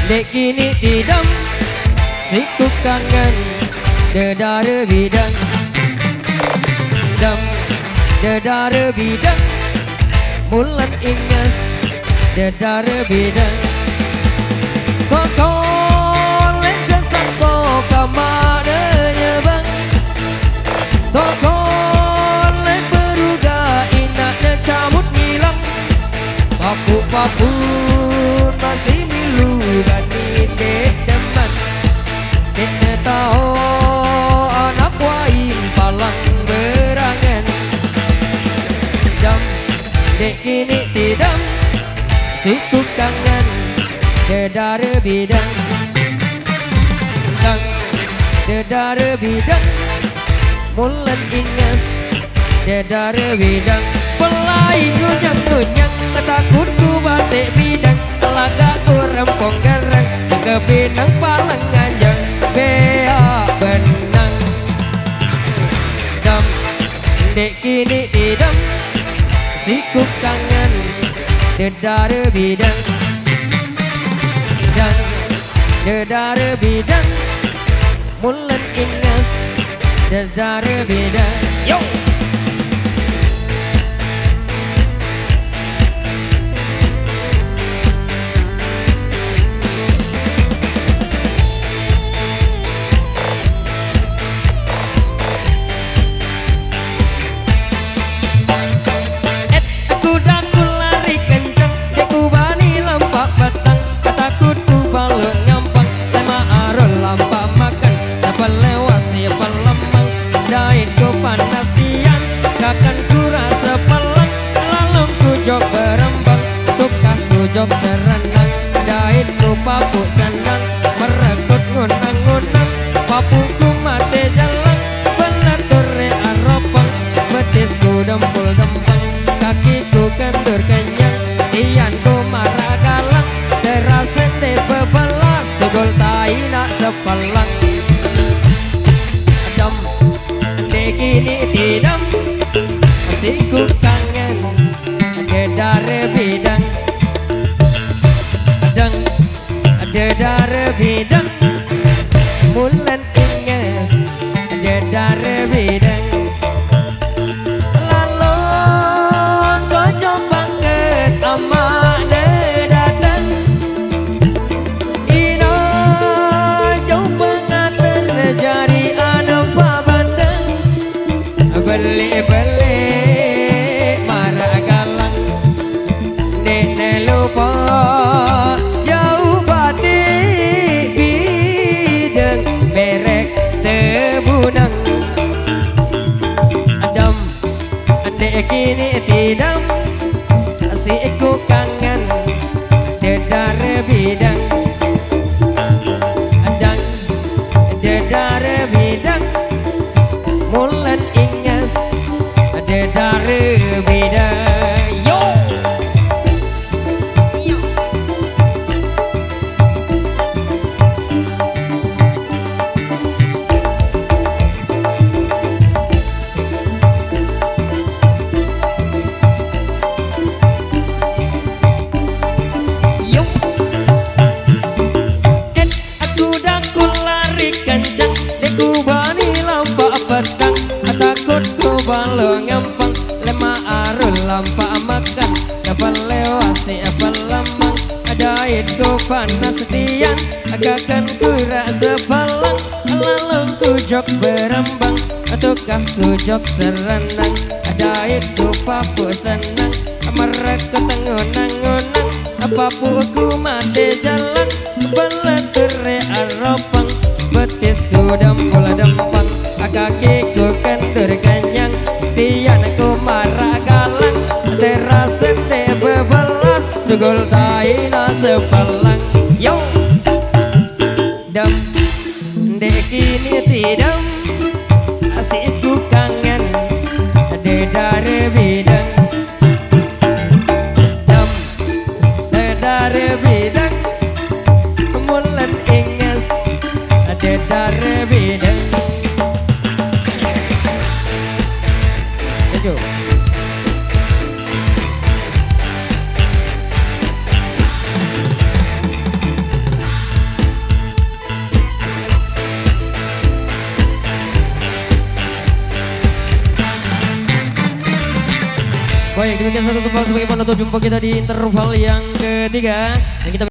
dek kini tidak siku kangen dedara bidang dam dedara bidang mulan ingas dedara bidang koko lesen sako kamarnya bang koko les beruga inaknya cabut ngilang papu-papu masih milu dan dek deman dek tahu anak wain palang berangan jam dek kini tidak siku kangen dedara bidang dang dedara bidang mulan ingas dedara bidang pelai ngunyang takut ku batik bidang telaga ku rempong garang kebinang palang anjang bea benang dam dek kini tidak siku kangen dedara bidang dan dedara bidang mulan ingas dedara bidang yo. Jok serenang, dait ku papu senang, merekut ngunang-ngunang, papuku mati jalan, belatur aropang, betisku dempul-dempang, kakiku kendur kenyang, ianku marah galang, terasen de bebelang, segol tai nak sepelang. Dam, dek kini tidak, masih ku kangen, dedara bidang. Dedara bidang mulan ingas dedara bidang lalu kau coba ke amak dedadan ino coba ngater jari ada pabandang beli-beli marah galang nek lupa kini tidak siku kangen dedara bidang dan dedara bidang mulan ingas dedara bidang yo yo. Takut ku balo ngampang lema arul lampa makan kapal lewasi apal lamang adait ku panas setian agakan ku rasa palang lalang ku jok berembang atukah ku jok serenang adait ku papu senang mereka tengunang-unang apapu ku mati jalan belatur aropang betisku dempul-dempang kakiku kendur kenyang tianku marah galang terasen de bebelas sugul taina sepelang yo dam dek kini tidak asiku kangen dedara bidang dam dedara bidang mulan ingas dedara bidang. Baik, demikian satu tembang sebagai penutup jumpa kita di interval yang ketiga. Dan kita